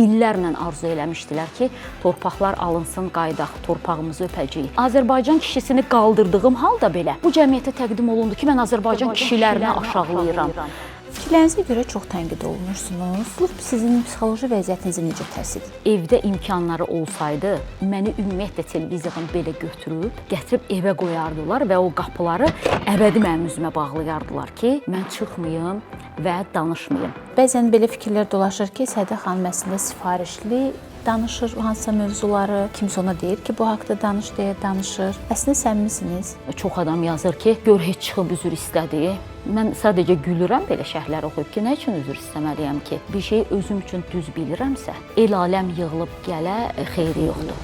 illərlə arzu eləmişdilər ki, torpaqlar alınsın, qaydaq, torpağımızı öpəcəyik. Azərbaycan kişisini qaldırdığım halda belə bu cəmiyyətə təqdim olundu ki, mən Azərbaycan kişilərini aşağılayıram. Fikirlərinizə görə çox tənqid olunursunuz. Bu sizin psixoloji vəziyyətinizi necə təsir edir? Evdə imkanları olsaydı, məni ümumiyyətlə televiziyadan belə götürüb, gətirib evə qoyardılar və o qapıları əbədi mənim üzümə bağlayardılar ki, mən çıxmayım və danışmayım. Bəzən belə fikirlər dolaşır ki, Səidə xanım əslində sifarişli danışır hansısa mövzuları. Kimsə ona deyir ki, bu haqda danış deyə danışır. Əslində səmimisiniz? Çox adam yazır ki, gör heç çıxıb üzr istədi. Mən sadəcə gülürəm belə şərhlər oxuyub ki, nə üçün üzr istəməliyəm ki? Bir şey özüm üçün düz bilirəmsə, el aləm yığılıb gələ xeyri yoxdur.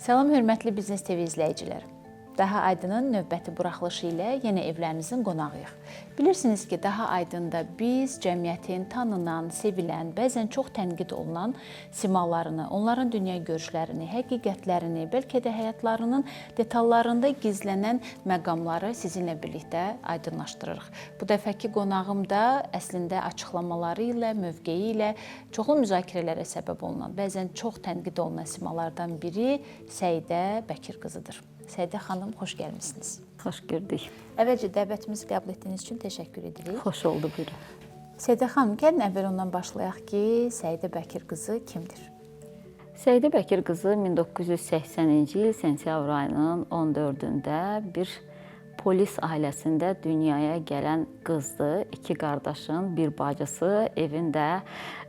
Salam hörmətli Biznes TV izləyicilər. Daha Aydının növbəti buraxılışı ilə yenə evlərinizin qonağıyıq. Bilirsiniz ki, Daha Aydında biz cəmiyyətin tanınan, sevilən, bəzən çox tənqid olunan simalarını, onların dünya görüşlərini, həqiqətlərini, bəlkə də həyatlarının detallarında gizlənən məqamları sizinlə birlikdə aydınlaşdırırıq. Bu dəfəki qonağım da əslində açıqlamaları ilə, mövqeyi ilə çoxlu müzakirələrə səbəb olunan, bəzən çox tənqid olunan simalardan biri Səidə Bəkir qızıdır. Səidə xanım, xoş gəlmisiniz. Xoş gördük. Əvvəlcə dəvətimizi qəbul etdiyiniz üçün təşəkkür edirik. Xoş oldu, buyurun. Səidə xanım, gəlin əvvəl ondan başlayaq ki, Səidə Bəkir qızı kimdir? Səidə Bəkir qızı 1980-ci il sentyabr ayının 14-də bir polis ailəsində dünyaya gələn qızdır. İki qardaşın bir bacısı, evində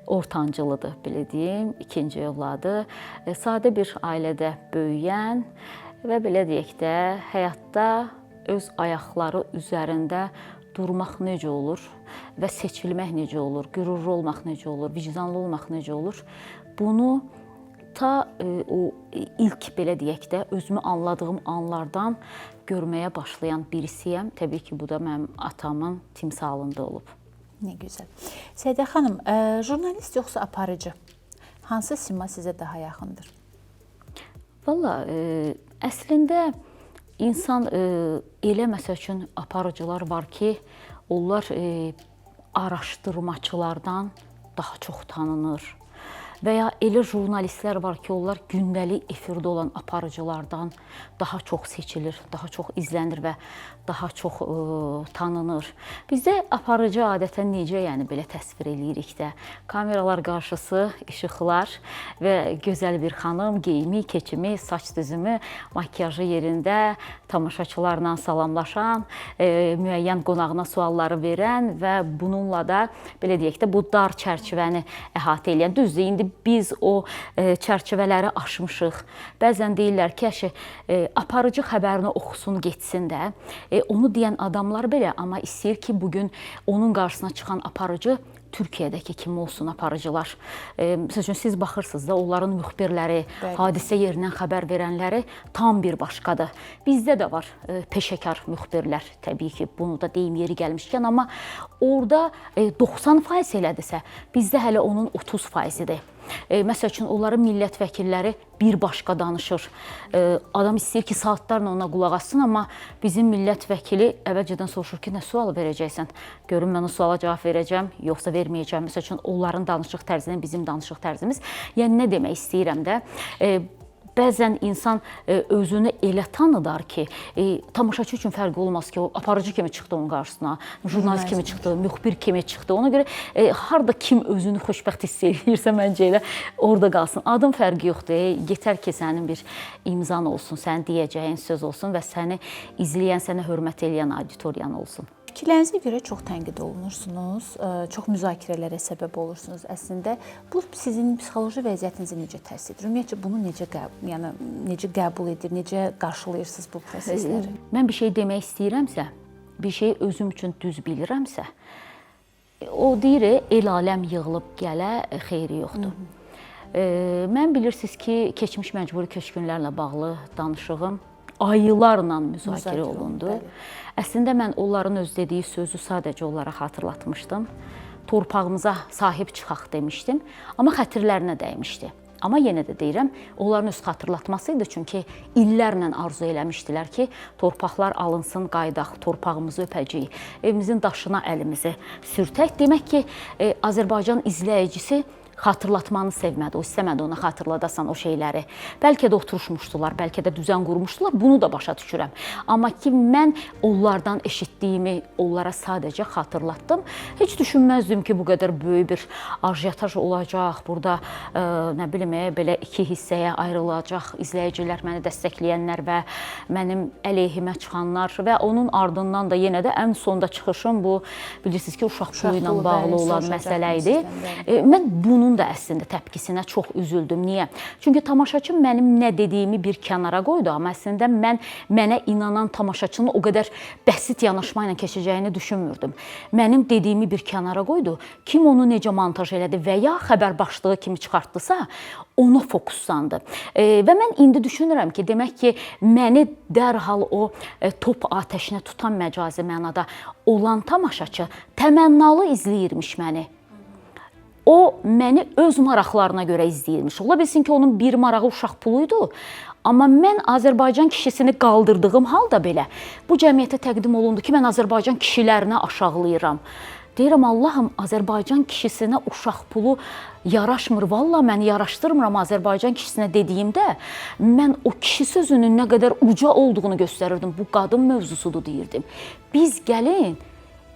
ortancılıdır, belə deyim, ikinci övladı. Sadə bir ailədə böyüyən və belə deyək də, həyatda öz ayaqları üzərində durmaq necə olur və seçilmək necə olur, qürurlu olmaq necə olur, vicdanlı olmaq necə olur, bunu ta o ilk belə deyək də, özümü anladığım anlardan görməyə başlayan birisiyəm. Təbii ki, bu da mənim atamın timsalında olub. Nə gözəl. Səidə xanım, jurnalist yoxsa aparıcı? Hansı sima sizə daha yaxındır? Valla, əslində insan elə məsəl üçün aparıcılar var ki, onlar araşdırmaçılardan daha çox tanınır. Və ya elə jurnalistlər var ki, onlar gündəlik efirdə olan aparıcılardan daha çox seçilir, daha çox izlənir və daha çox tanınır. Bizdə aparıcı adətən necə, yəni belə təsvir eləyirik də. Kameralar qarşısı, işıqlar və gözəl bir xanım, geyimi, keçimi, saç düzümü, makyajı yerində, tamaşaçılarla salamlaşan, müəyyən qonağına sualları verən və bununla da belə deyək də bu dar çərçivəni əhatə edən. Düzdür, indi biz o çərçivələri aşmışıq. Bəzən deyirlər ki, aparıcı xəbərini oxusun, getsin də. Onu deyən adamlar belə, amma istəyir ki, bugün onun qarşısına çıxan aparıcı Türkiyədəki kimi olsun aparıcılar. Məsəl üçün, siz baxırsınız da, onların müxbirləri, hadisə yerindən xəbər verənləri tam bir başqadır. Bizdə də var peşəkar müxbirlər, təbii ki, bunu da deyim yeri gəlmişkən, amma orada 90% elədirsə, bizdə hələ onun 30%-dir. Məsəl üçün, onların millət vəkilləri bir başqa danışır. Adam istəyir ki, saatlarla ona qulaq assın, amma bizim millət vəkili əvvəlcədən soruşur ki, nə sual verəcəksən? Görün, mən o suala cavab verəcəm, yoxsa verməyəcəm. Məsəl üçün, onların danışıq tərzindən bizim danışıq tərzimiz. Yəni, nə demək istəyirəm də? Bəzən insan özünü elə tanıdar ki, tamaşaçı üçün fərqi olmaz ki, o aparıcı kimi çıxdı onun qarşısına, jurnalist kimi çıxdı, müxbir kimi çıxdı. Ona görə harada kim özünü xoşbəxt hiss edirsə, məncə elə orada qalsın. Adım fərqi yoxdur. Yetər ki, sənin bir imzan olsun, sənin deyəcəyin söz olsun və səni izləyən, sənə hörmət eləyən auditoriyan olsun. Fikirlərinizə görə çox tənqid olunursunuz, çox müzakirələrə səbəb olursunuz. Əslində, bu sizin psixoloji vəziyyətinizi necə təsir edir? Ümumiyyətcə, bunu necə qəbul edir, necə qarşılayırsınız bu prosesləri? Mən bir şey demək istəyirəmsə, bir şey özüm üçün düz bilirəmsə, o deyir, el aləm yığılıb gələ xeyri yoxdur. Mən bilirsiniz ki, keçmiş məcburi köçkünlərlə bağlı danışığım aylarla müzakirə olundu. Əslində, mən onların öz dediyi sözü sadəcə olaraq xatırlatmışdım. Torpağımıza sahib çıxaq demişdim, amma xətirlərinə dəymişdi. Amma yenə də deyirəm, onların öz xatırlatması idi, çünki illərlə arzu eləmişdilər ki, torpaqlar alınsın, qaydaq, torpağımızı öpəcəyik, evimizin daşına əlimizi sürtək. Demək ki, Azərbaycan izləyicisi xatırlatmanı sevmədi, o istəmədi ona xatırladasan o şeyləri. Bəlkə də oturuşmuşdular, bəlkə də düzən qurmuşdular, bunu da başa düşürəm. Amma ki, mən onlardan eşitdiyimi onlara sadəcə xatırlatdım. Heç düşünməzdim ki, bu qədər böyük bir ajiotaj olacaq, burada nə bilim, belə iki hissəyə ayrılacaq izləyicilər, məni dəstəkləyənlər və mənim əleyhimə çıxanlar və onun ardından da yenə də ən sonda çıxışım bu, bilirsiniz ki, uşaq pulu ilə bağlı olan məsələ idi. Mən bunun da əslində təpkisinə çox üzüldüm. Niyə? Çünki tamaşaçı mənim nə dediyimi bir kənara qoydu, amma əslində mənə inanan tamaşaçının o qədər bəsit yanaşma ilə keçəcəyini düşünmürdüm. Mənim dediyimi bir kənara qoydu. Kim onu necə montaj elədi və ya xəbər başlığı kimi çıxartdısa, ona fokuslandı. Və mən indi düşünürəm ki, demək ki, məni dərhal o top atəşinə tutan məcazi mənada olan tamaşaçı təmənnalı izləyirmiş məni. O, məni öz maraqlarına görə izləyirmiş. Ola bilsin ki, onun bir marağı uşaq puluydu. Amma mən Azərbaycan kişisini qaldırdığım halda belə bu cəmiyyətə təqdim olundu ki, mən Azərbaycan kişilərini aşağılayıram. Deyirəm, Allahım, Azərbaycan kişisinə uşaq pulu yaraşmır. Valla mən yaraşdırmıram Azərbaycan kişisinə dediyimdə, mən o kişi sözünün nə qədər uca olduğunu göstərirdim. Bu qadın mövzusudur deyirdim. Biz gəlin,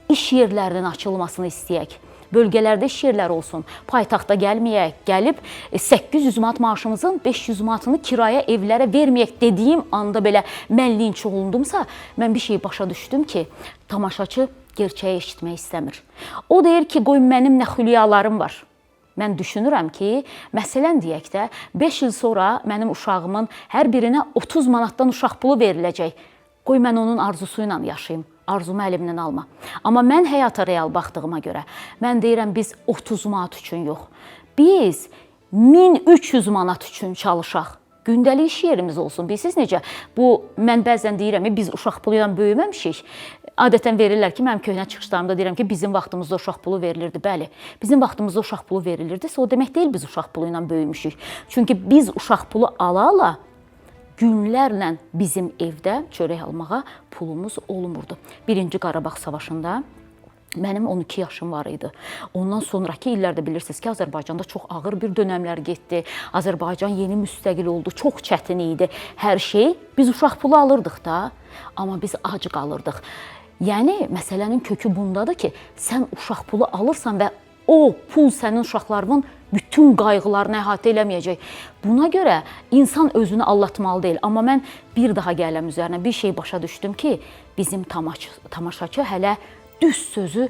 iş yerlərinin açılmasını istəyək. Bölgələrdə iş yerləri olsun, paytaxta gəlməyək, gəlib 800 manat maaşımızın 500 manatını kirayə evlərə verməyək dediyim anda belə mən linç olundumsa, mən bir şey başa düşdüm ki, tamaşaçı gerçəyi eşitmək istəmir. O deyir ki, qoy mənim nə xülyalarım var. Mən düşünürəm ki, məsələn deyək də, 5 il sonra mənim uşağımın hər birinə 30 manatdan uşaq pulu veriləcək. Qoy mən onun arzusu ilə yaşayım. Arzumu əlimdən alma. Amma mən həyata real baxdığıma görə, mən deyirəm, biz 30 manat üçün yox, biz 1300 manat üçün çalışaq. Gündəlik iş yerimiz olsun. Bilirsiniz necə? Bu, mən bəzən deyirəm, biz uşaq pulu ilə böyüməmişik. Adətən verirlər ki, mənim köhnə çıxışlarımda deyirəm ki, bizim vaxtımızda uşaq pulu verilirdi. Bəli, bizim vaxtımızda uşaq pulu verilirdi. O demək deyil, biz uşaq pulu ilə böyümüşük. Çünki biz uşaq pulu ala-ala günlərlə bizim evdə çörək almağa pulumuz olmurdu. Birinci Qarabağ savaşında mənim 12 yaşım var idi. Ondan sonraki illərdə bilirsiniz ki, Azərbaycanda çox ağır bir dönəmlər getdi. Azərbaycan yeni müstəqil oldu, çox çətin idi hər şey. Biz uşaq pulu alırdıq da, amma biz ac qalırdıq. Yəni, məsələnin kökü bundadır ki, sən uşaq pulu alırsan və o pul sənin uşaqlarının bütün qayğılarını əhatə eləməyəcək. Buna görə insan özünü aldatmalı deyil. Amma mən bir daha gələm üzərinə bir şey başa düşdüm ki, bizim tamaşaçı hələ düz sözü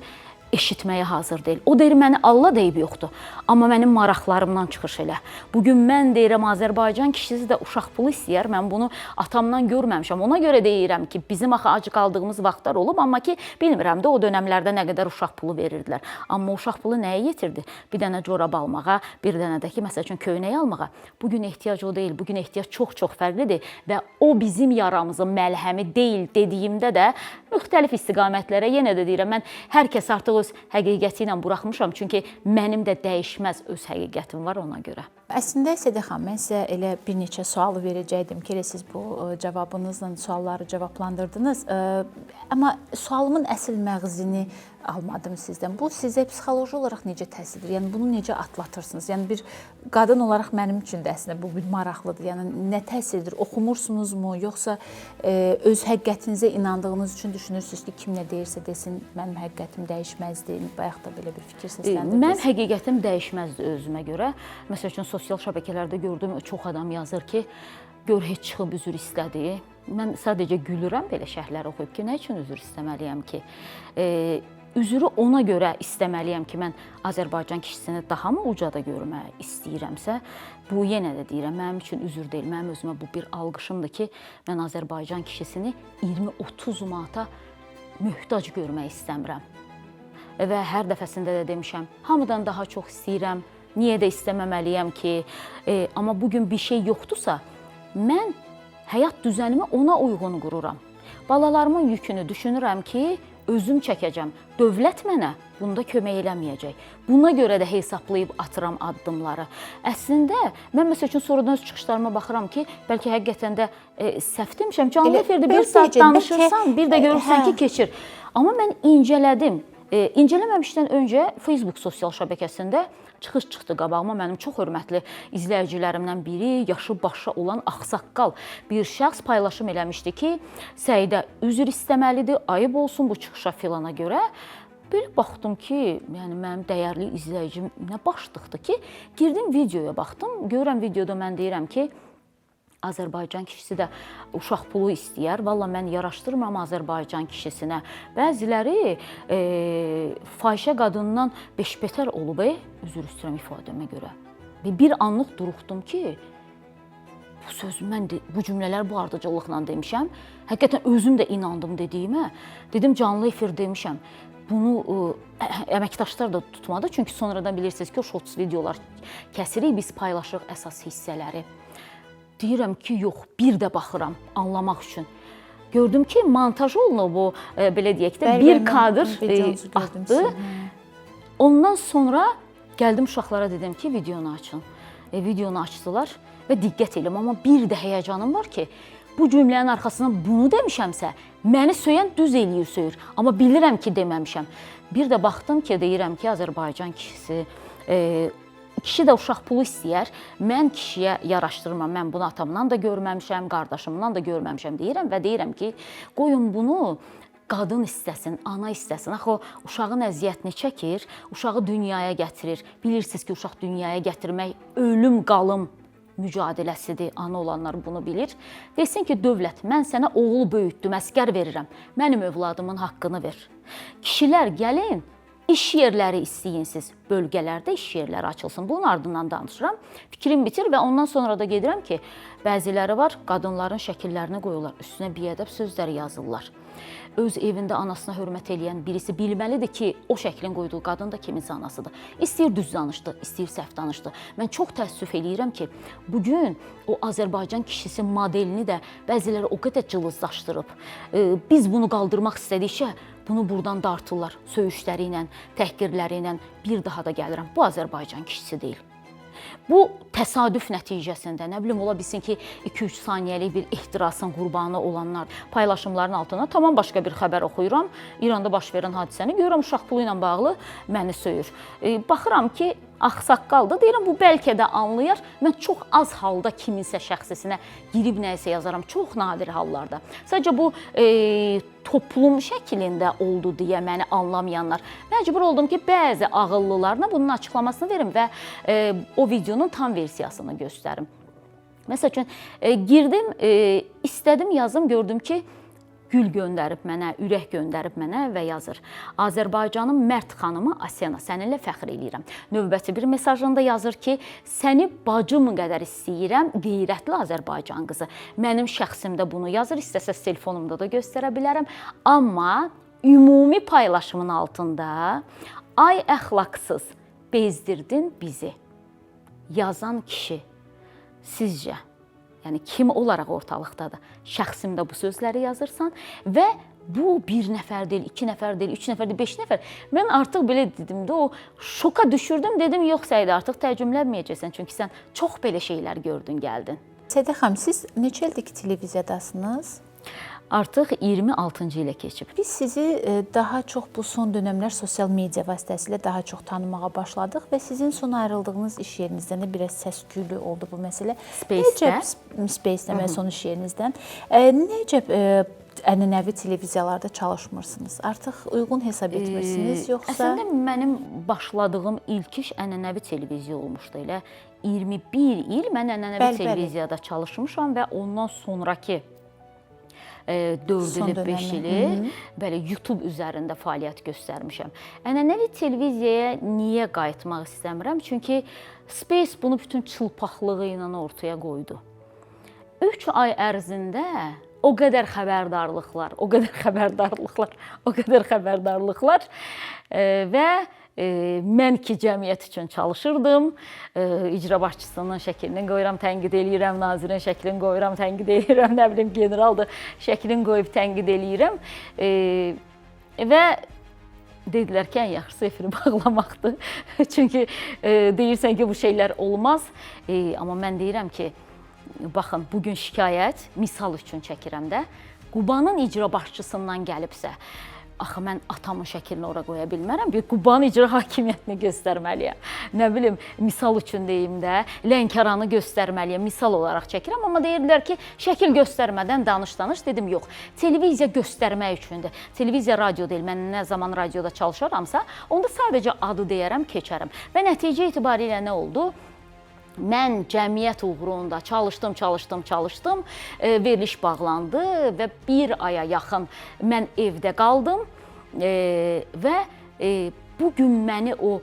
eşitməyə hazır deyil. O deyir, məni Allah deyib yoxdur. Amma mənim maraqlarımdan çıxış elə. Bugün mən deyirəm, Azərbaycan kişisi də uşaq pulu istəyər. Mən bunu atamdan görməmişəm. Ona görə deyirəm ki, bizim axı ac qaldığımız vaxtlar olub. Amma ki, bilmirəm də o dönəmlərdə nə qədər uşaq pulu verirdilər. Amma uşaq pulu nəyə yetirdi? Bir dənə corab almağa, bir dənə də ki, məsəl üçün köynək almağa. Bugün ehtiyac o deyil. Bugün ehtiyac çox-çox fərqlidir. Və o bizim yaramızın məlhəmi deyil dediyimdə də müxtəlif istiqamətlərə yenə də deyirəm. Mən hər kəs artıq öz həqiqəti ilə buraxmışam. Çünki mənim də dəyişməz öz həqiqətim var ona görə. Əslində Sədə xanım, mən sizə elə bir neçə sual verəcəkdim ki, siz bu cavabınızla sualları cavablandırdınız. Amma sualımın əsl məğzini almadım sizdən. Bu sizə psixoloji olaraq necə təsir edir? Yəni bunu necə atlatırsınız? Yəni bir qadın olaraq mənim üçün də əslində bu bir maraqlıdır. Yəni nə təsir edir? Oxumursunuzmu, yoxsa öz həqiqətinizə inandığınız üçün düşünürsünüz ki, kim nə deyirsə desin, mənim həqiqətim dəyişməzdi. Bayaq da belə bir fikir səsləndirdiniz. Mənim həqiqətim dəyişməzdi özümə görə. Məsəl üçün sosial şəbəkələrdə gördüm, çox adam yazır ki, gör heç çıxıb üzr istədi. Mən sadəcə gülürəm belə şərhlər oxuyub ki, nə üçün üzr istəməliyəm ki? Üzrü ona görə istəməliyəm ki, mən Azərbaycan kişisini daha mı ucada görmək istəyirəmsə, bu yenə də deyirəm, mənim üçün üzr deyil, mənim özümə bu bir alqışımdır ki, mən Azərbaycan kişisini 20-30 manata möhtac görmək istəmirəm. Və hər dəfəsində də demişəm, hamıdan daha çox istəyirəm, niyə də istəməməliyəm ki, amma bugün bir şey yoxdursa, mən həyat düzənimi ona uyğun qururam. Balalarımın yükünü düşünürəm ki, özüm çəkəcəm. Dövlət mənə bunda kömək eləməyəcək. Buna görə də hesablayıb atıram addımları. Əslində mən məsəl üçün sonradan öz çıxışlarıma baxıram ki, bəlkə həqiqətən də səhv demişəm. Canlı efirdə 1 saat danışırsan, bir də görürsən ki, keçir. Amma mən incələdim. İncələməmişdən öncə Facebook sosial şəbəkəsində çıxış çıxdı qabağıma. Mənim çox hörmətli izləyicilərimdən biri, yaşı başa olan ağsaqqal bir şəxs paylaşım eləmişdi ki, Səidə üzr istəməlidir, ayıb olsun bu çıxışa filana görə. Belə baxdım ki, yəni mənim dəyərli izləyicim nə başlıqdır ki, girdim videoya baxdım. Görürəm videoda mən deyirəm ki, Azərbaycan kişisi də uşaq pulu istəyər. Valla mən yaraşdırmıram Azərbaycan kişisinə. Bəziləri fahişə qadından beşbetər olub, üzr istəyirəm ifadəmə görə. Bir anlıq duruxdum ki, bu sözü mən bu cümlələr bu ardıcıllıqla demişəm. Həqiqətən özüm də inandım dediyimə. Dedim canlı efir demişəm. Bunu əməkdaşlar da tutmadı. Çünki sonradan bilirsiniz ki, o shorts videolar kəsirik, biz paylaşırıq əsas hissələri. Deyirəm ki, yox, bir də baxıram anlamaq üçün. Gördüm ki, montaj olunub bu, belə deyək də, bir kadr atdı. Ondan sonra gəldim uşaqlara dedim ki, videonu açın. Videonu açdılar və diqqət edim. Amma bir də həyəcanım var ki, bu cümlənin arxasından bunu demişəmsə, məni söyən düz eləyir, söyür. Amma bilirəm ki, deməmişəm. Bir də baxdım ki, deyirəm ki, Azərbaycan kişisi, kişi də uşaq pulu istəyər. Mən kişiyə yaraşdırmam. Mən bunu atamdan da görməmişəm, qardaşımdan da görməmişəm deyirəm və deyirəm ki, qoyun bunu qadın istəsin, ana istəsin. Axı o uşağın əziyyətini çəkir, uşağı dünyaya gətirir. Bilirsiniz ki, uşaq dünyaya gətirmək ölüm qalım mücadiləsidir. Ana olanlar bunu bilir. Desin ki, dövlət, mən sənə oğul böyütdüm, əsgər verirəm. Mənim övladımın haqqını ver. Kişilər gəlin, İş yerləri istəyin siz, bölgələrdə iş yerləri açılsın. Bunun ardından danışıram, fikrim bitir və ondan sonra da gedirəm ki, bəziləri var, qadınların şəkillərini qoyurlar, üstünə biədəb sözləri yazırlar. Öz evində anasına hörmət eləyən birisi bilməlidir ki, o şəklin qoyduğu qadın da kiminsə anasıdır. İstəyir düz danışdı, istəyir səhv danışdı. Mən çox təəssüf eləyirəm ki, bugün o Azərbaycan kişisi modelini də bəziləri o qədər cılızlaşdırıb. Biz bunu qaldırmaq istədikcə, bunu buradan dartırlar söyüşləri ilə, təhqirləri ilə. Bir daha da gəlirəm, bu Azərbaycan kişisi deyil. Bu təsadüf nəticəsində, nə bilim, ola bilsin ki, 2-3 saniyəlik bir ehtirasın qurbanı olanlar paylaşımların altına tamam başqa bir xəbər oxuyuram. İranda baş verən hadisəni görürəm, uşaq pulu ilə bağlı məni söyür. Baxıram ki, ağsaqqaldır, deyirəm, bu bəlkə də anlayar. Mən çox az halda kiminsə şəxsisinə girib nəyisə yazaram, çox nadir hallarda. Sadəcə bu toplum şəklində oldu deyə məni anlamayanlar. Məcbur oldum ki, bəzi ağıllılarına bunun açıqlamasını verim və o videonun tam versiyasını göstərim. Məsəl üçün, girdim, istədim yazım, gördüm ki, gül göndərib mənə, ürək göndərib mənə və yazır. Azərbaycanın mərd xanımı Asena, səninlə fəxr eləyirəm. Növbəti bir mesajında yazır ki, səni bacım qədər istəyirəm, qeyrətli Azərbaycan qızı. Mənim şəxsimdə bunu yazır, istəsəz telefonumda da göstərə bilərəm. Amma ümumi paylaşımın altında ay əxlaqsız, bezdirdin bizi. Yazan kişi sizcə, yəni kim olaraq ortalıqdadır? Şəxsimdə bu sözləri yazırsan və bu bir nəfər deyil, 2 nəfər deyil, 3 nəfər deyil, 5 nəfər. Mən artıq belə dedim də, o şoka düşürdüm, dedim, yox Səidə, artıq təəccüblənməyəcəksən, çünki sən çox belə şeylər gördün, gəldin. Səidə xanım, siz neçə ildir ki, televiziyadasınız? Artıq 26-cı ilə keçib. Biz sizi daha çox bu son dönəmlər sosial media vasitəsilə daha çox tanımağa başladıq və sizin son ayrıldığınız iş yerinizdən də biraz səs-küylü oldu bu məsələ. Space-də və son iş yerinizdən. Necə ənənəvi televiziyalarda çalışmırsınız? Artıq uyğun hesab etmirsiniz, yoxsa? Əslində mənim başladığım ilk iş ənənəvi televiziya olmuşdu. Elə 21 il mən ənənəvi televiziyada çalışmışam və ondan sonraki 4 ili, 5 ili belə YouTube üzərində fəaliyyət göstərmişəm. Ənənəvi televiziyaya niyə qayıtmaq istəmirəm? Çünki Space bunu bütün çılpaqlığı ilə ortaya qoydu. 3 ay ərzində o qədər xəbərdarlıqlar və mən ki, cəmiyyət üçün çalışırdım. İcra başçısının şəklini qoyuram, tənqid eləyirəm, nazirin şəklini qoyuram, tənqid eləyirəm, nə bilim, generaldır, şəklini qoyub tənqid eləyirəm. Və Dedilər ki, ən yaxşısı efiri bağlamaqdır. Çünki deyirsən ki, bu şeylər olmaz. Amma mən deyirəm ki, baxın, bugün şikayət, misal üçün çəkirəm də, Qubanın icra başçısından gəlibsə, axı mən atamın şəklini ora qoya bilmərəm, bir Qubanın icra hakimiyyətini göstərməliyəm. Nə bilim, misal üçün deyim də, Lənkəranı göstərməliyəm, misal olaraq çəkirəm. Amma deyirlər ki, şəkil göstərmədən danış. Dedim, yox, televiziya göstərmək üçündür. Televiziya, radio deyil, mən nə zaman radioda çalışaramsa, onda sadəcə adı deyərəm, keçərəm. Və nəticə itibarilə nə oldu? Mən cəmiyyət uğrunda çalışdım, veriliş bağlandı və bir aya yaxın mən evdə qaldım və bugün məni o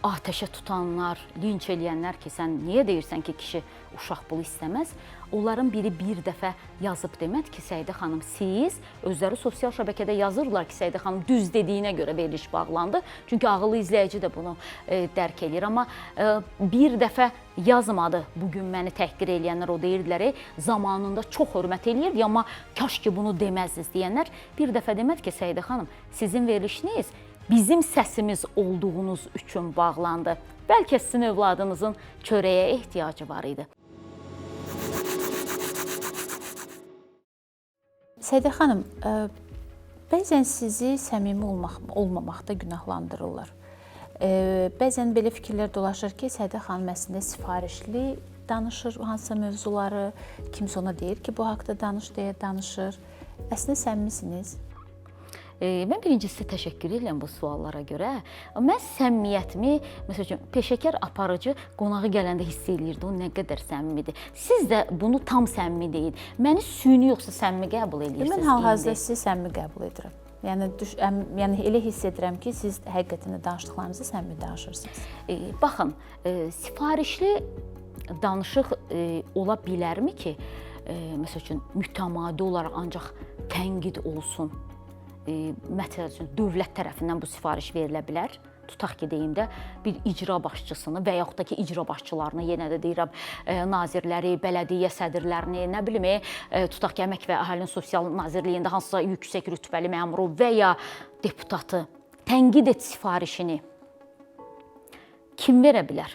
atəşə tutanlar, linç eləyənlər ki, sən niyə deyirsən ki, kişi uşaq pulu istəməz? Onların biri bir dəfə yazıb demək ki, Səidə xanım, siz özləri sosial şəbəkədə yazırlar ki, Səidə xanım düz dediyinə görə veriliş bağlandı. Çünki ağıllı izləyici də bunu dərk eləyir. Amma bir dəfə yazmadı. Bugün məni təhqir eləyənlər o deyirdilər, zamanında çox hörmət eləyirdi, amma kaş ki bunu deməzdiniz deyənlər bir dəfə demədi ki, Səidə xanım, sizin verilişiniz bizim səsimiz olduğunuz üçün bağlandı. Bəlkə sizin övladınızın çörəyə ehtiyacı var idi. Səidə xanım, bəzən sizi səmimi olmamaqda günahlandırırlar. Bəzən belə fikirlər dolaşır ki, Səidə xanım əslində sifarişli danışır hansısa mövzuları, kimsə ona deyir ki, bu haqda danış deyə danışır. Əslində səmimisiniz? Mən birincisi təşəkkür edirəm bu suallara görə. Mən səmimiyyətimi, məsəl üçün, peşəkar aparıcı qonağı gələndə hiss eləyirdi, o nə qədər səmimidir. Siz də bunu tam səmimi deyin. Məni süni yoxsa səmimi qəbul edirsiniz? Mən hal-hazırda sizi səmimi qəbul edirəm. Yəni elə hiss edirəm ki, siz həqiqətən də danışdıqlarınızı səmimi danışırsınız. Baxın, sifarişli danışıq ola bilərmi ki, məsəl üçün, mütəmadi olaraq ancaq tənqid olsun? Məsəl üçün, dövlət tərəfindən bu sifariş verilə bilər. Tutaq ki, deyim də, bir icra başçısını və yaxud da ki, icra başçılarını, yenə də deyirəm, nazirləri, bələdiyyə sədrlərini, nə bilim, tutaq ki, Əmək və Əhalinin Sosial Nazirliyində hansısa yüksək rütbəli məmuru və ya deputatı tənqid et sifarişini kim verə bilər?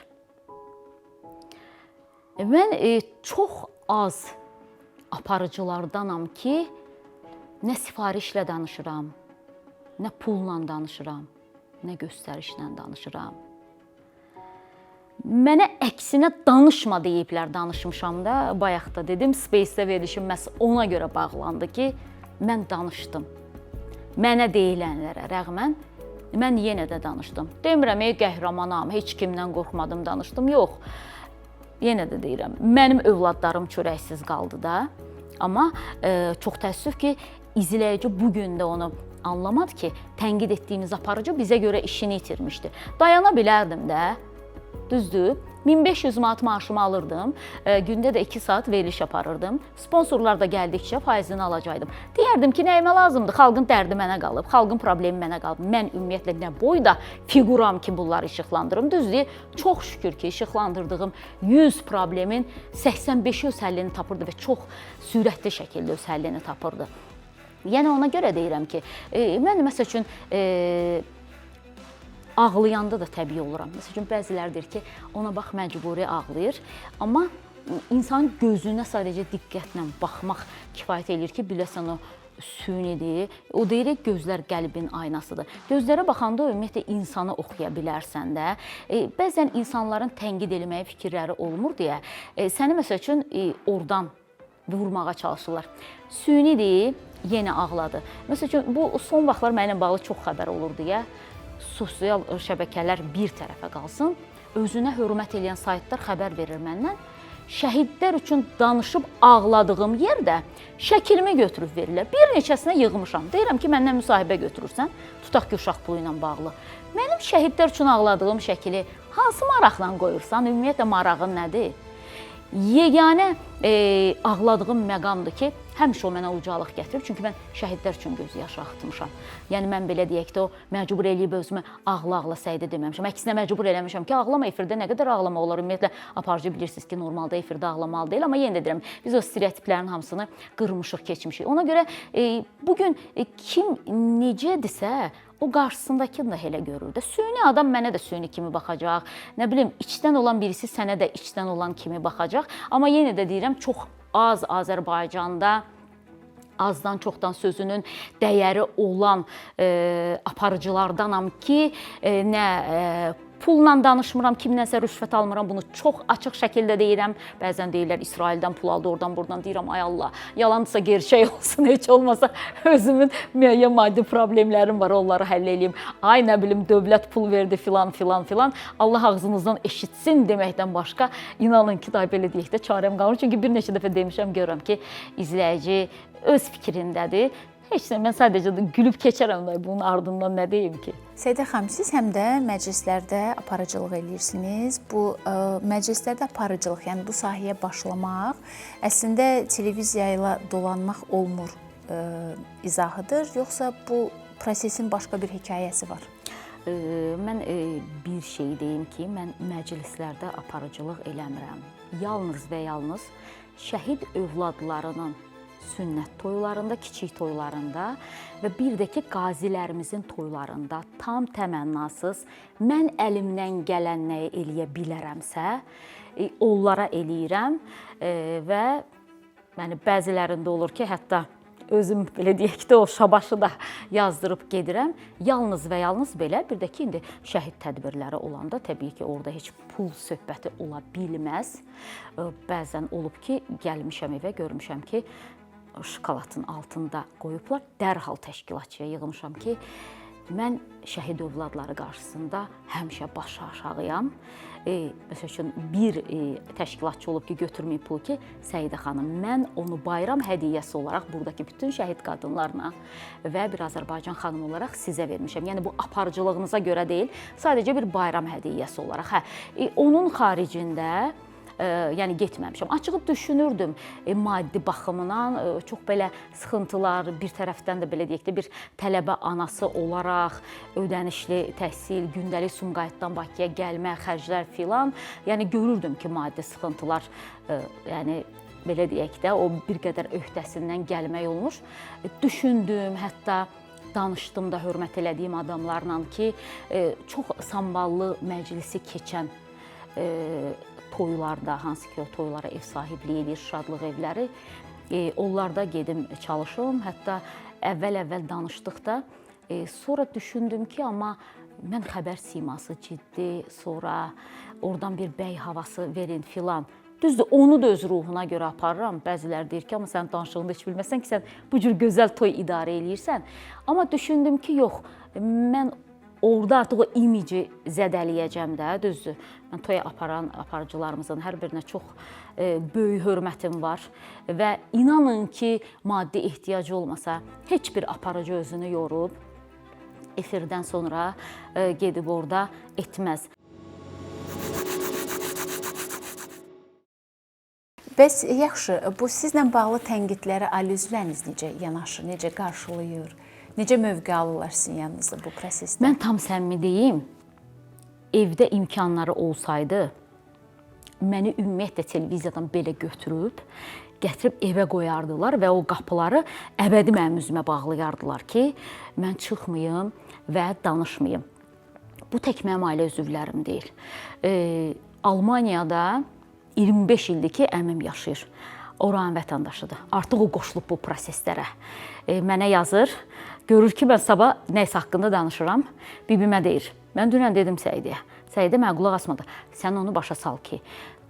Mən çox az aparıcılardanam ki, nə sifarişlə danışıram, nə pulla danışıram, nə göstərişlə danışıram. Mənə əksinə danışma deyiblər, danışmışam da, bayaq da dedim, Space-də verilişim məhz ona görə bağlandı ki, mən danışdım. Mənə deyilənlərə rəğmən, mən yenə də danışdım. Demirəm, qəhrəmanam, heç kimdən qorxmadım, danışdım, yox. Yenə də deyirəm, mənim övladlarım çörəksiz qaldı da, amma çox təəssüf ki, izləyici bugün də onu anlamadı ki, tənqid etdiyimiz aparıcı bizə görə işini itirmişdi. Dayana bilərdim də, düzdür, 1500 manat maaşımı alırdım, gündə də 2 saat veriliş aparırdım. Sponsorlar da gəldikcə faizini alacaqdım. Deyərdim ki, nəyimə lazımdır, xalqın dərdi mənə qalıb, xalqın problemi mənə qalıb. Mən ümumiyyətlə nə boyda figuram ki, bunları işıqlandırım. Düzdür, çox şükür ki, işıqlandırdığım 100 problemin 85-i öz həllini tapırdı və çox sürətli şəkildə öz həllini tapırdı. Yəni ona görə deyirəm ki, mən məsəl üçün ağlayanda da təbii oluram. Məsəl üçün bəziləri deyir ki, ona bax məcburi ağlayır, amma insanın gözünə sadəcə diqqətlə baxmaq kifayət eləyir ki, biləsən o sünidir. O deyirik, gözlər qəlbin aynasıdır. Gözlərə baxanda ümumiyyətlə insanı oxuya bilərsən də. Bəzən insanların tənqid eləməyə fikirləri olmur deyə, səni məsəl üçün oradan vurmağa çalışırlar. Sünidir, yenə ağladı. Məsəl üçün, bu son vaxtlar mənimlə bağlı çox xəbər olur deyə, sosial şəbəkələr bir tərəfə qalsın, özünə hörmət edən saytlar xəbər verir məndən. Şəhidlər üçün danışıb ağladığım yerdə şəklimi götürüb verirlər. Bir neçəsinə yığmışam. Deyirəm ki, məndən müsahibə götürürsən, tutaq ki, uşaq pulu ilə bağlı. Mənim şəhidlər üçün ağladığım şəkili hansı maraqla qoyursan, ümumiyyətlə marağın nədir? Yeganə ağladığım məqamdır ki, həmişə o mənə ucalıq gətirib, çünki mən şəhidlər üçün göz yaşı axıtmışam. Yəni mən belə deyək də o məcbur eləyib özümü ağla-ağla Səidə deməmişəm. Əksinə məcbur eləmişəm ki, ağlama, efirdə nə qədər ağlama olar. Ümumiyyətlə aparıcı bilirsiniz ki, normalda efirdə ağlamalı deyil, amma yenə də deyirəm, biz o stereotiplərin hamısını qırmışıq, keçmişik. Ona görə bu gün kim necədirsə, o qarşısındakını da elə görür də. Süni adam mənə də süni kimi baxacaq. Nə bilim, içdən olan birisi sənə də içdən olan kimi baxacaq. Amma yenə də deyirəm, çox az Azərbaycanda azdan çoxdan sözünün dəyəri olan aparıcılardanam ki, nə pulla danışmıram, kimdənsə rüşvət almıram, bunu çox açıq şəkildə deyirəm. Bəzən deyirlər, İsraildən pul aldı, oradan buradan deyirəm, ay Allah, yalandısa gerçək olsun, heç olmasa özümün müəyyən maddi problemlərim var, onları həll edeyim. Ay nə bilim, dövlət pul verdi filan filan filan. Allah ağzınızdan eşitsin deməkdən başqa, inanın ki, da belə deyək də çarəm qalmır. Çünki bir neçə dəfə demişəm, görürəm ki, izləyici öz fikrindədir. Heç nə, mən sadəcə gülüb keçərəm da bunun ardından nə deyim ki? Səidə xanım, siz həm də məclislərdə aparıcılıq edirsiniz. Bu məclislərdə aparıcılıq, yəni bu sahəyə başlamaq əslində televiziya ilə dolanmaq olmur izahıdır, yoxsa bu prosesin başqa bir hekayəsi var? Mən bir şey deyim ki, mən məclislərdə aparıcılıq eləmirəm. Yalnız və yalnız şəhid övladlarının sünnət toylarında, kiçik toylarında və bir də ki, qazilərimizin toylarında tam təmənnasız mən əlimdən gələn nəyi eləyə bilərəmsə, onlara eləyirəm və bəzilərində olur ki, hətta özüm belə deyək də o şabaşı da yazdırıb gedirəm. Yalnız və yalnız belə, bir də ki, indi şəhid tədbirləri olanda təbii ki, orada heç pul söhbəti ola bilməz. Bəzən olub ki, gəlmişəm evə, görmüşəm ki, şokoladın altında qoyublar, dərhal təşkilatçıya yığmışam ki, mən şəhid övladları qarşısında həmişə başı aşağıyam. Məsəl üçün, bir təşkilatçı olub ki, götürməyib pulu ki, Səidə xanım, mən onu bayram hədiyyəsi olaraq buradakı bütün şəhid qadınlarına və bir Azərbaycan xanımı olaraq sizə vermişəm. Yəni, bu aparıcılığınıza görə deyil, sadəcə bir bayram hədiyyəsi olaraq. Onun xaricində yəni getməmişəm. Açığı düşünürdüm maddi baxımından çox belə sıxıntılar, bir tərəfdən də belə deyək də bir tələbə anası olaraq ödənişli təhsil, gündəlik Sumqayıtdan Bakıya gəlmə, xərclər filan, yəni görürdüm ki, maddi sıxıntılar, yəni belə deyək də o bir qədər öhdəsindən gəlmək olmuş. Düşündüm, hətta danışdım da hörmət elədiyim adamlarla ki, çox samballı məclisi keçən toylarda, hansı ki o toylara ev sahibliyi edir, şadlıq evləri, onlarda gedim çalışım. Hətta əvvəl danışdıqda sonra düşündüm ki, amma mən xəbər siması ciddi, sonra oradan bir bəy havası verin filan. Düzdür, onu da öz ruhuna görə aparıram. Bəzilər deyir ki, amma sən danışığında heç bilməsən ki, sən bu cür gözəl toy idarə eləyirsən. Amma düşündüm ki, yox, mən orada artıq o imici zədələyəcəm də, düzdür. Mən toya aparan aparıcılarımızın hər birinə çox böyük hörmətim var və inanın ki, maddi ehtiyacı olmasa, heç bir aparıcı özünü yorub, efirdən sonra gedib orada etməz. Bəs yaxşı, bu sizlə bağlı tənqidlərə ali üzvləriniz necə yanaşır, necə qarşılayır? Necə mövqe alırlar sizin yanınızda bu prosesdə? Mən tam səmimi deyim, evdə imkanları olsaydı, məni ümumiyyətlə televiziyadan belə götürüb, gətirib evə qoyardılar və o qapıları əbədi mənim üzümə bağlayardılar ki, mən çıxmayım və danışmayım. Bu tək mənim ailə üzvlərim deyil. Almaniyada 25 ildir ki, əmim yaşayır. Oranın vətəndaşıdır. Artıq o qoşulub bu proseslərə. Mənə yazır, görür ki, mən sabah nəyisə haqqında danışıram, bibimə deyir. Mən dünən dedim Səidəyə, Səidə mənə qulaq asmadı. Sən onu başa sal ki,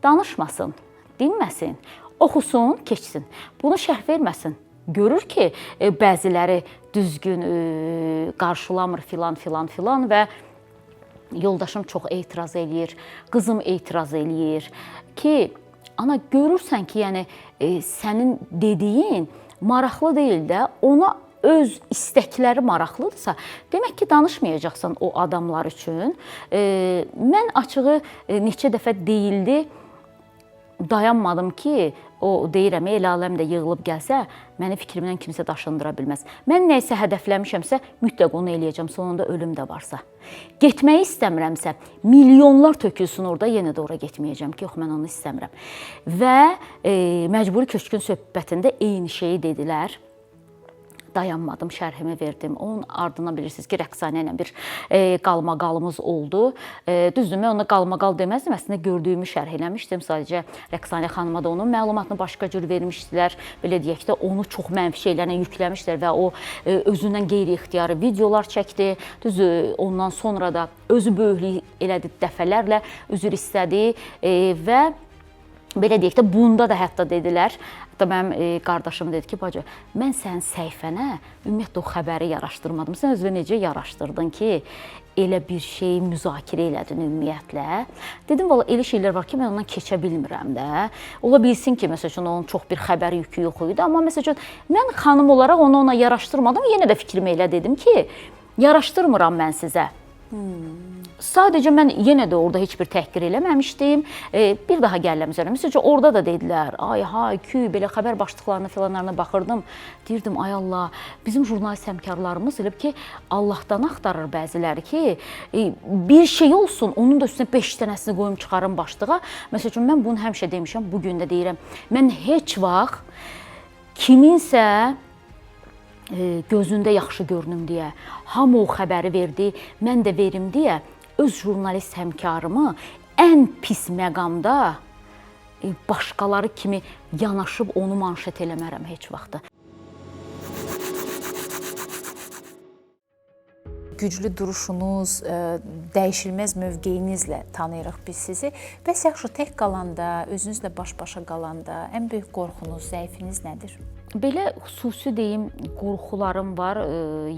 danışmasın, dinməsin, oxusun, keçsin. Bunu şərh verməsin. Görür ki, bəziləri düzgün qarşılamır filan və yoldaşım çox etiraz eləyir, qızım etiraz eləyir ki, ana görürsən ki, yəni sənin dediyin maraqlı deyil də, ona öz istəkləri maraqlıdırsa, demək ki, danışmayacaqsan o adamlar üçün. Mən açığı neçə dəfə deyildi, dayanmadım ki, o deyirəm, el aləm də yığılıb gəlsə, məni fikrimdən kimsə daşındıra bilməz. Mən nəyisə hədəfləmişəmsə, mütləq onu eləyəcəm, sonunda ölüm də varsa. Getməyi istəmirəmsə, milyonlar tökülsün orada, yenə də ora getməyəcəm ki, yox, mən onu istəmirəm. Və məcburi köçkün söhbətində eyni şeyi dedilər. Dayanmadım, şərhimi verdim. Onun ardından bilirsiniz ki, Rəqsanə ilə bir qalmaqalımız oldu. Düzdür, mən ona qalmaqal deməzdim. Əslində gördüyümü şərh eləmişdim. Sadəcə Rəqsanə xanıma da onun məlumatını başqa cür vermişdilər. Belə deyək də, onu çox mənfi şeylərlə yükləmişdilər və o özündən qeyri-ixtiyari videolar çəkdi. Düzdür, ondan sonra da özü böyüklük elədi, dəfələrlə üzr istədi və belə deyək də, bunda da hətta dedilər. Hətta mənim qardaşım dedi ki, bacı, mən sənin səhifənə ümumiyyətlə o xəbəri yaraşdırmadım. Sən özünə necə yaraşdırdın ki, elə bir şeyi müzakirə elədin ümumiyyətlə? Dedim, valla elə şeylər var ki, mən ondan keçə bilmirəm də. Ola bilsin ki, məsəl üçün, onun çox bir xəbər yükü yox idi. Amma məsəl üçün, mən xanım olaraq onu ona yaraşdırmadım. Yenə də fikrimi elə dedim ki, yaraşdırmıram mən sizə. Sadəcə mən yenə də orada heç bir təhqir eləməmişdim. Bir daha gəlirəm üzərinə. Məsələn, orada da dedilər, ay, hay, küy, belə xəbər başlıqlarına filanlarına baxırdım. Deyirdim, ay Allah, bizim jurnalist həmkarlarımız elə ki, Allahdan axtarır bəziləri ki, bir şey olsun, onun da üstünə 5 dənəsini qoyum çıxarım başlığa. Məsələn, mən bunu həmişə demişəm, bugün də deyirəm. Mən heç vaxt kiminsə gözündə yaxşı görünüm deyə, hamı o xəbəri verdi, mən də verim deyə, öz jurnalist həmkarımı ən pis məqamda başqaları kimi yanaşıb onu manşet eləmərəm heç vaxtı. Güclü duruşunuz, dəyişilməz mövqeyinizlə tanıyırıq biz sizi. Bəs yaxşı, tək qalanda, özünüzlə baş-başa qalanda ən böyük qorxunuz, zəifiniz nədir? Belə xüsusi deyim, qorxularım var,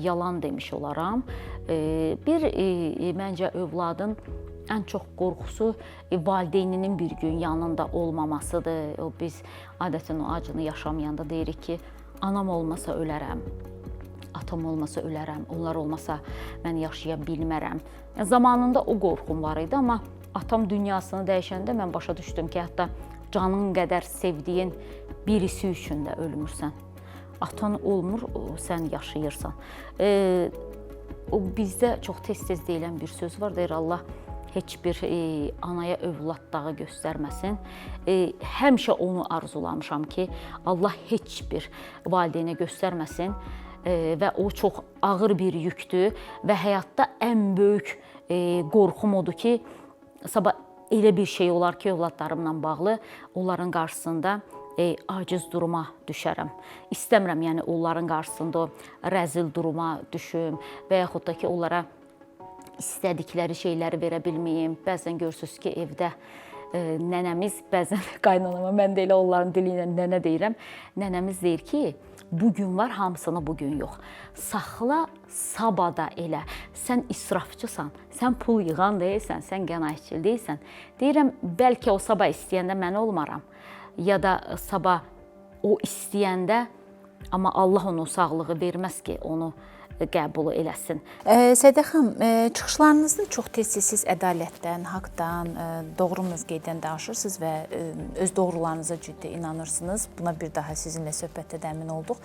yalan demiş olaram. Bir, məncə, övladın ən çox qorxusu valideyninin bir gün yanında olmamasıdır. Biz adətən o acını yaşamayanda deyirik ki, anam olmasa ölərəm. Atam olmasa ölərəm, onlar olmasa mən yaşaya bilmərəm. Zamanında o qorxum var idi, amma atam dünyasını dəyişəndə mən başa düşdüm ki, hətta canın qədər sevdiyin birisi üçün də ölmürsən. Atan olmur, sən yaşayırsan. Bizdə çox tez-tez deyilən bir söz var, deyir Allah heç bir anaya övlad dağı göstərməsin. Həmişə onu arzulamışam ki, Allah heç bir valideynə göstərməsin. Və o çox ağır bir yükdür və həyatda ən böyük qorxum odur ki, sabah elə bir şey olar ki, övladlarımla bağlı onların qarşısında aciz duruma düşərəm. İstəmirəm, yəni onların qarşısında rəzil duruma düşüm və yaxud da ki, onlara istədikləri şeyləri verə bilməyim. Bəzən görürsünüz ki, evdə nənəmiz, bəzən qaynanama, mən də elə onların dili ilə nənə deyirəm, nənəmiz deyir ki, bugün var, hamısını bugün yox. Saxla, sabada elə. Sən israfçısan, sən pul yığan deyilsən, sən qənaətçil deyilsən. Deyirəm, bəlkə o sabah istəyəndə mən olmaram. Ya da sabah o istəyəndə, amma Allah onu sağlığı verməz ki, onu qəbul eləsin. Səidə xanım, çıxışlarınızda çox tez-tez siz ədalətdən, haqdan, doğru mövqeydən danışırsınız və öz doğrularınıza ciddi inanırsınız. Buna bir daha sizinlə söhbətdə də əmin olduq.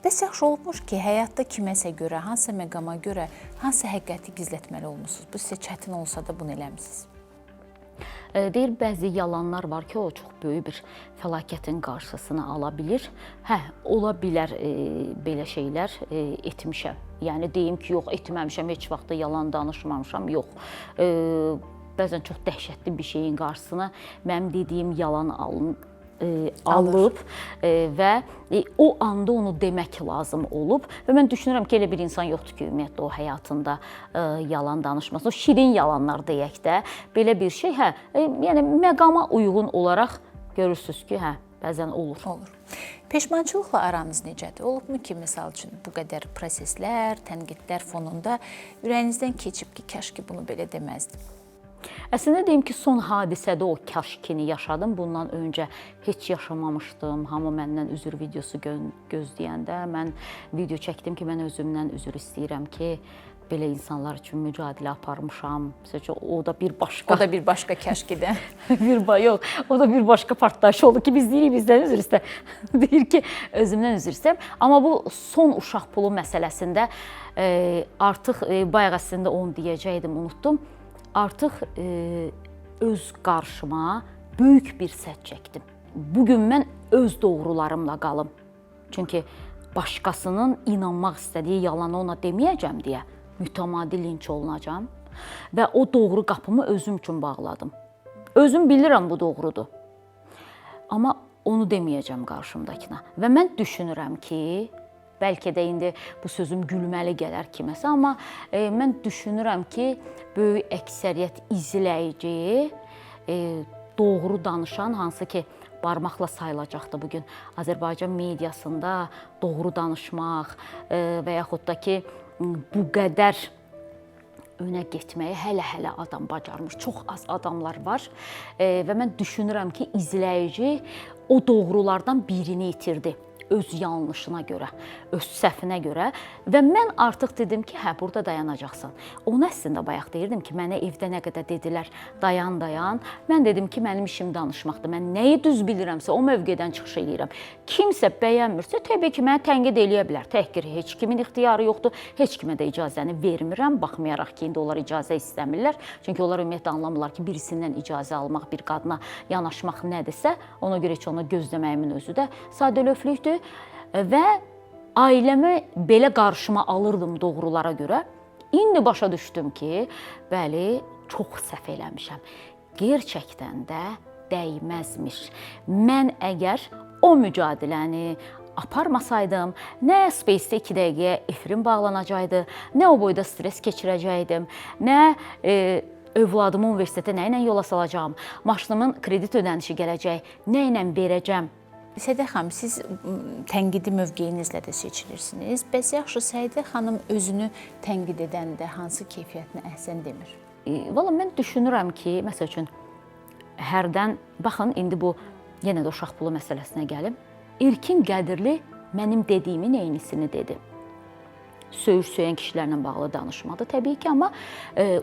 Bəs yaxşı olmuş ki, həyatda kiməsə görə, hansı məqama görə, hansı həqiqəti gizlətməli olmusunuz? Bu sizə çətin olsa da bunu eləmisiniz. Deyir, bəzi yalanlar var ki, o çox böyük bir fəlakətin qarşısını ala bilir. Hə, ola bilər belə şeylər etmişəm. Yəni, deyim ki, yox, etməmişəm, heç vaxt yalan danışmamışam, yox. Bəzən çox dəhşətli bir şeyin qarşısını mənim dediyim yalan alıb və o anda onu demək lazım olub və mən düşünürəm ki, elə bir insan yoxdur ki, ümumiyyətlə o həyatında yalan danışmasın. O şirin yalanlar deyək də, belə bir şey, hə, yəni məqama uyğun olaraq görürsünüz ki, hə, bəzən olur. Olur. Peşmançılıqla aranız necədir? Olubmu ki, məsəl üçün bu qədər proseslər, tənqidlər fonunda ürəyinizdən keçib ki, kaş ki bunu belə deməzdim? Əslində deyim ki, son hadisədə o kaşkini yaşadım. Bundan öncə heç yaşamamışdım. Hamı məndən üzr videosu gözləyəndə mən video çəkdim ki, mən özümdən üzr istəyirəm ki, belə insanlar üçün mücadilə aparmışam. Məsələn, o da bir başqa. O da bir başqa kəşkidə. Yox, o da bir başqa partlayış oldu ki, biz deyirik bizdən üzr istə. Deyir ki, özümdən üzr istəyirəm. Amma bu son uşaq pulu məsələsində artıq bayaq əslində onu deyəcəydim, unutdum. Artıq öz qarşıma böyük bir səhv çəkdim. Bugün mən öz doğrularımla qalım. Çünki başqasının inanmaq istədiyi yalanı ona deməyəcəm deyə mütəmadi linç olunacam və o doğru qapımı özüm üçün bağladım. Özüm bilirəm bu doğrudur. Amma onu deməyəcəm qarşımdakına. Və mən düşünürəm ki, bəlkə də indi bu sözüm gülməli gələr kiməsə, amma mən düşünürəm ki, böyük əksəriyyət izləyici doğru danışan, hansı ki, barmaqla sayılacaqdı bugün Azərbaycan mediasında doğru danışmaq və yaxud da ki, bu qədər önə getməyi hələ adam bacarmır. Çox az adamlar var və mən düşünürəm ki, izləyici o doğrulardan birini itirdi. Öz yanlışına görə, öz səhvinə görə və mən artıq dedim ki, hə, burada dayanacaqsan. Onu əslində bayaq deyirdim ki, mənə evdə nə qədər dedilər, dayan. Mən dedim ki, mənim işim danışmaqdır. Mən nəyi düz bilirəmsə, o mövqedən çıxış edirəm. Kimsə bəyənmirsə, təbii ki, mənə tənqid eləyə bilər. Təhqir heç kimin ixtiyarı yoxdur. Heç kimə də icazəni vermirəm, baxmayaraq ki, indi onlar icazə istəmirlər. Çünki onlar ümumiyyətlə anlamırlar ki, birisindən icazə almaq, bir qadına yanaşmaq nədirsə, ona görə heç onu gözləməyimin özü də sadəlövhlükdür. Və ailəmi belə qarşıma alırdım doğrulara görə. İndi başa düşdüm ki, bəli, çox səhv eləmişəm. Gerçəkdən də dəyməzmiş. Mən əgər o mücadiləni aparmasaydım, nə Space-də 2 dəqiqəyə efirim bağlanacaqdı, nə o boyda stres keçirəcəkdim, nə övladımı universitetə nə ilə yola salacağım, maşınımın kredit ödənişi gələcək, nə ilə verəcəm. Səidə xanım, siz tənqidi mövqeyinizlə də seçilirsiniz. Bəs yaxşı, Səidə xanım özünü tənqid edəndə hansı keyfiyyətinə əhsən demir? Valla mən düşünürəm ki, məsəl üçün, hərdən, baxın, indi bu yenə də uşaq pulu məsələsinə gəlim. İlkin Qədirli mənim dediyimin eynisini dedi. Söyüş-söyən kişilərlə bağlı danışmadı təbii ki, amma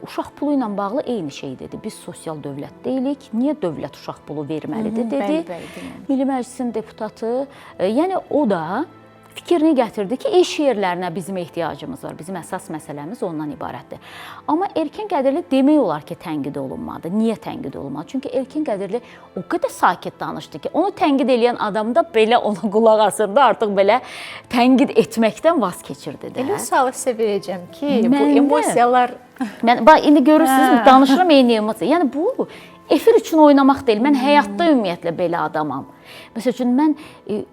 uşaq pulu ilə bağlı eyni şey dedi. Biz sosial dövlət deyilik, niyə dövlət uşaq pulu verməlidir dedi. Milli Məclisin deputatı, yəni o da fikrini gətirdi ki, iş yerlərinə bizim ehtiyacımız var, bizim əsas məsələmiz ondan ibarətdir. Amma Erkin Qədirli demək olar ki, tənqid olunmadı. Niyə tənqid olunmadı? Çünki Erkin Qədirli o qədər sakit danışdı ki, onu tənqid edən adam da belə ona qulaq asırdı, artıq belə tənqid etməkdən vaz keçirdi də. Elə sualı sizə verəcəm ki, bu emosiyalar... Bax, indi görürsünüz, danışıram eyni emosiya. Yəni bu, efir üçün oynamaq deyil. Mən həyatda ümumiyyətlə belə adamam. Məsəl üçün, mən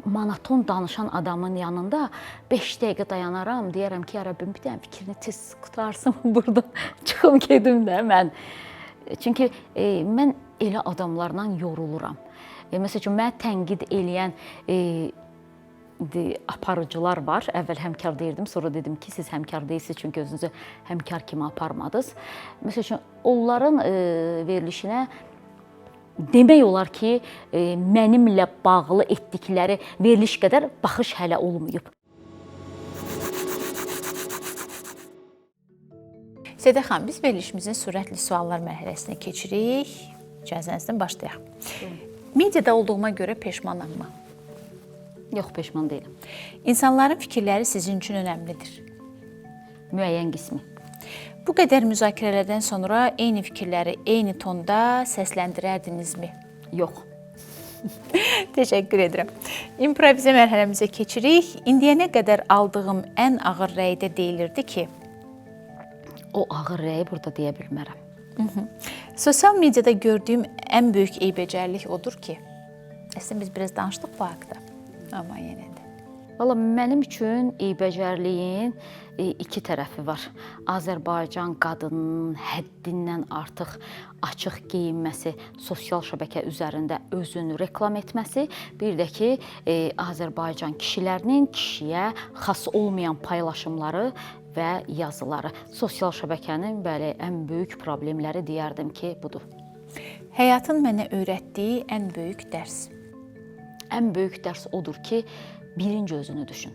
monoton danışan adamın yanında 5 dəqiqə dayanaram, deyərəm ki, ya Rəbbim, bir dənə fikrini tez qutarsın, buradan çıxım gedim də mən. Çünki mən elə adamlarla yoruluram. Məsəl üçün, mənə tənqid eləyən aparıcılar var. Əvvəl həmkar deyirdim, sonra dedim ki, siz həmkar deyilsiniz, çünki özünüzü həmkar kimi aparmadınız. Məsəl üçün, onların verilişinə demək olar ki, mənimlə bağlı etdikləri veriliş qədər baxış hələ olmayıb. Səidə xanım, biz verilişimizin sürətli suallar mərhələsinə keçirik. İcazənizlə başlayaq. Mediada olduğuma görə peşmanam mı? Yox, peşman deyiləm. İnsanların fikirləri sizin üçün önəmlidir. Müəyyən qismi. Bu qədər müzakirələrdən sonra eyni fikirləri eyni tonda səsləndirərdinizmi? Yox. Təşəkkür edirəm. İmprovizə mərhələmizə keçirik. İndiyənə qədər aldığım ən ağır rəydə deyilirdi ki... O ağır rəyi burada deyə bilmərəm. Sosial mediada gördüyüm ən böyük eybəcərlik odur ki... Əslində biz biraz danışdıq bu haqda. Amma yenə də. Valla mənim üçün eybəcərliyin 2 tərəfi var. Azərbaycan qadının həddindən artıq açıq geyinməsi, sosial şəbəkə üzərində özünü reklam etməsi, bir də ki, Azərbaycan kişilərinin kişiyə xas olmayan paylaşımları və yazıları. Sosial şəbəkənin bəli, ən böyük problemləri deyərdim ki, budur. Həyatın mənə öyrətdiyi ən böyük dərs. Ən böyük dərs odur ki, birinci özünü düşün.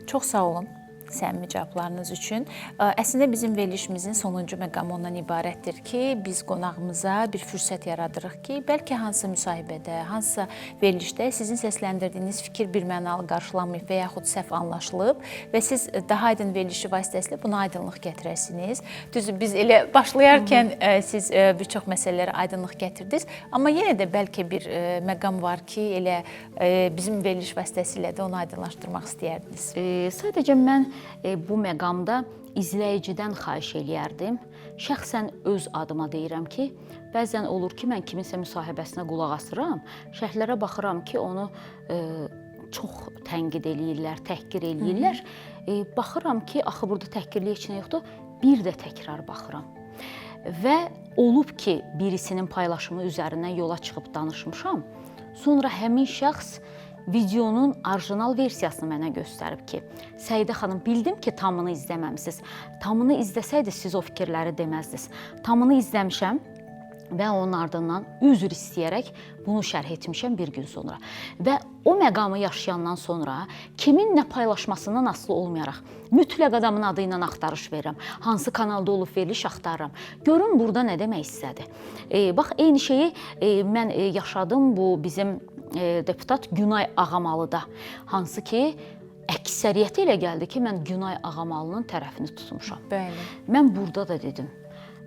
Çox sağ olun. səmimi cavablarınız üçün. Əslində bizim verilişimizin sonuncu məqamı ondan ibarətdir ki, biz qonağımıza bir fürsət yaradırıq ki, bəlkə hansısa müsahibədə, hansısa verilişdə sizin səsləndirdiyiniz fikir birmənalı qarşılanmayıb və yaxud səhv anlaşılıb və siz daha aydın verilişi vasitəsilə buna aydınlıq gətirəsiniz. Düzdür, biz elə başlayarkən siz bir çox məsələlərə aydınlıq gətirdiniz, amma yenə də bəlkə bir məqam var ki, elə bizim veriliş vasitəsilə də onu aydınlaşdırmaq istəyərdiniz. Sadəcə mən bu məqamda izləyicidən xahiş eləyərdim. Şəxsən öz adıma deyirəm ki, bəzən olur ki, mən kiminsə müsahibəsinə qulaq asıram, şərhlərə baxıram ki, onu çox tənqid eləyirlər, təhqir eləyirlər. Baxıram ki, axı burada təhqirli heç nə yoxdur, bir də təkrar baxıram. Və olub ki, birisinin paylaşımı üzərindən yola çıxıb danışmışam, sonra həmin şəxs videonun orijinal versiyasını mənə göstərib ki, Səidə xanım, bildim ki, tamını izləməmisiniz. Tamını izləsəydiniz, siz o fikirləri deməzdiniz. Tamını izləmişəm və onun ardından üzr istəyərək bunu şərh etmişəm bir gün sonra. Və o məqamı yaşayandan sonra kimin nə paylaşmasından asılı olmayaraq mütləq adamın adı ilə axtarış verirəm. Hansı kanalda olub veriliş axtarıram. Görün burada nə demək istədi. Bax, eyni şeyi mən yaşadım bu bizim deputat Günay Ağamalıda. Hansı ki, əksəriyyəti elə gəldi ki, mən Günay Ağamalının tərəfini tutmuşam. Bəli. Mən burada da dedim.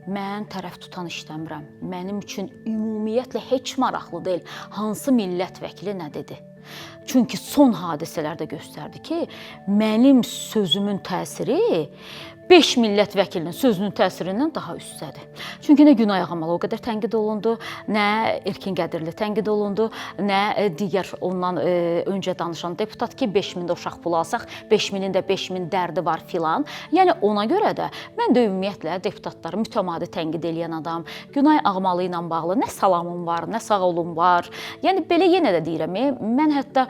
Mən tərəf tutan işləmirəm. Mənim üçün ümumiyyətlə heç maraqlı deyil hansı millət vəkili nə dedi. Çünki son hadisələr də göstərdi ki, mənim sözümün təsiri 5 millət vəkilinin sözünün təsirindən daha üstdədir. Çünki nə Günay Ağamalı o qədər tənqid olundu, nə Erkin Qədirli tənqid olundu, nə digər ondan öncə danışan deputat ki, 5000 də uşaq pulu alsaq, 5000-in də 5000 dərdi var filan. Yəni ona görə də mən də ümumiyyətlə deputatları mütəmadi tənqid eləyən adam, Günay Ağamalı ilə bağlı nə salamım var, nə sağ olun var. Yəni belə yenə də deyirəm, mən hətta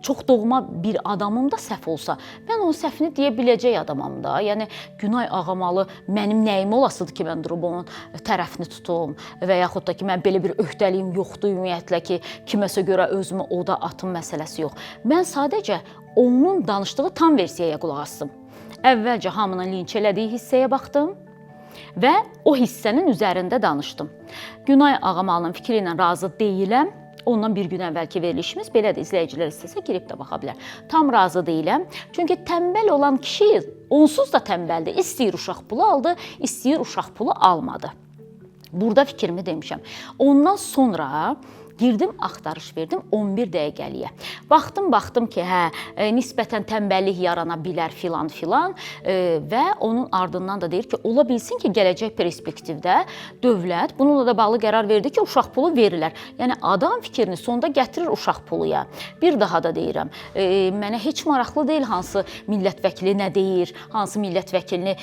çox doğma bir adamım da səhv olsa, mən onun səhvini deyə biləcək adamam da. Yəni Günay Ağamalı mənim nəyim olasıdır ki, mən durub onun tərəfini tutum və yaxud da ki, mən belə bir öhdəliyim yoxdur ümumiyyətlə ki, kiməsə görə özümü oda atım məsələsi yox. Mən sadəcə onun danışdığı tam versiyaya qulaq asdım. Əvvəlcə hamının linç elədiyi hissəyə baxdım və o hissənin üzərində danışdım. Günay Ağamalının fikri ilə razı deyiləm. Ondan bir gün əvvəlki verilişimiz belədir, izləyicilər istəsə girib də baxa bilər. Tam razı deyiləm. Çünki tənbəl olan kişi onsuz da tənbəldir. İstəyir uşaq pulu aldı, istəyir uşaq pulu almadı. Burada fikrimi demişəm. Ondan sonra girdim, axtarış verdim 11 dəqiqəliyə. Baxdım ki, nisbətən tənbəllik yarana bilər filan və onun ardından da deyir ki, ola bilsin ki, gələcək perspektivdə dövlət bununla da bağlı qərar verdi ki, uşaq pulu verilər. Yəni adam fikrini sonda gətirir uşaq puluya. Bir daha da deyirəm, mənə heç maraqlı deyil hansı millət vəkili nə deyir, hansı millət vəkilini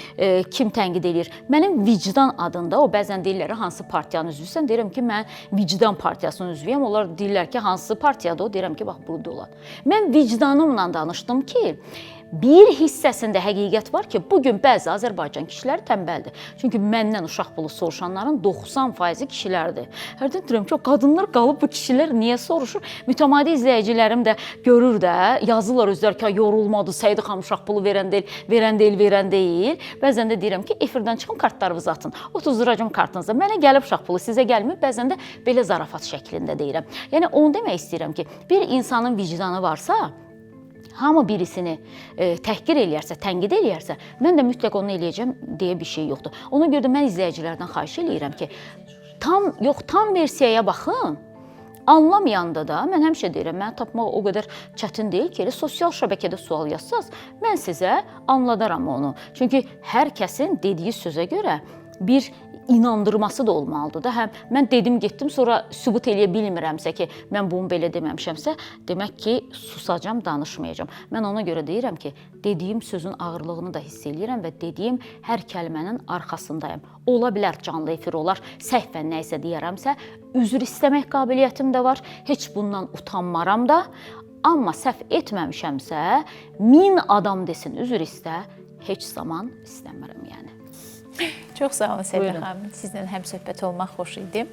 kim tənqid edir. Mənim vicdan adında, o bəzən deyirlər hansı partiyanın üzvüsən, deyirəm ki, mən vicdan partiyasının üzvüyəm. Onlar deyirlər ki, hansı partiyadır o? Deyirəm ki, bax, burada olan. Mən vicdanımla danışdım ki, bir hissəsində həqiqət var ki, bugün bəzi Azərbaycan kişiləri tənbəldir. Çünki məndən uşaq pulu soruşanların 90% kişilərdir. Hərdən deyirəm ki, o qadınlar qalıb bu kişilər niyə soruşur? Mütəmadi izləyicilərim də görür də, yazırlar özlər ki, yorulmadı, Səidə xanım uşaq pulu verən deyil. Bəzən də deyirəm ki, efirdən çıxın, kartlarınızı atın. 30 liracım kartınızda. Mənə gəlib uşaq pulu, sizə gəlmir. Bəzən də belə zarafat şəklində deyirəm. Yəni, onu demək istəyirəm ki, bir insanın vicdanı varsa, hamı birisini təhqir eləyərsə, tənqid eləyərsə, mən də mütləq onu eləyəcəm deyə bir şey yoxdur. Ona görə də mən izləyicilərdən xahiş eləyirəm ki, tam versiyaya baxın. Anlamayanda da, mən həmişə deyirəm, mənə tapmaq o qədər çətin deyil ki, elə sosial şəbəkədə sual yazsaz, mən sizə anladaram onu. Çünki hər kəsin dediyi sözə görə bir inandırması da olmalıdır da. Həm mən dedim, getdim, sonra sübut eləyə bilmirəmsə ki, mən bunu belə deməmişəmsə, demək ki, susacam, danışmayacam. Mən ona görə deyirəm ki, dediyim sözün ağırlığını da hiss eləyirəm və dediyim hər kəlmənin arxasındayım. Ola bilər canlı efir olar, səhvən nə isə deyərəmsə, üzr istəmək qabiliyyətim də var, heç bundan utanmaram da. Amma səhv etməmişəmsə, 1000 adam desin, üzr istə, heç zaman istəmirəm yəni. Çox sağ olun Səidə xanım. Sizlə həmsöhbət olmaq xoş idi.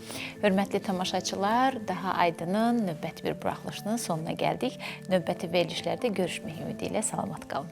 Hörmətli tamaşaçılar, Daha Aydının növbəti bir buraxılışının sonuna gəldik. Növbəti verilişlərdə görüşmək ümidi ilə salamat qalın.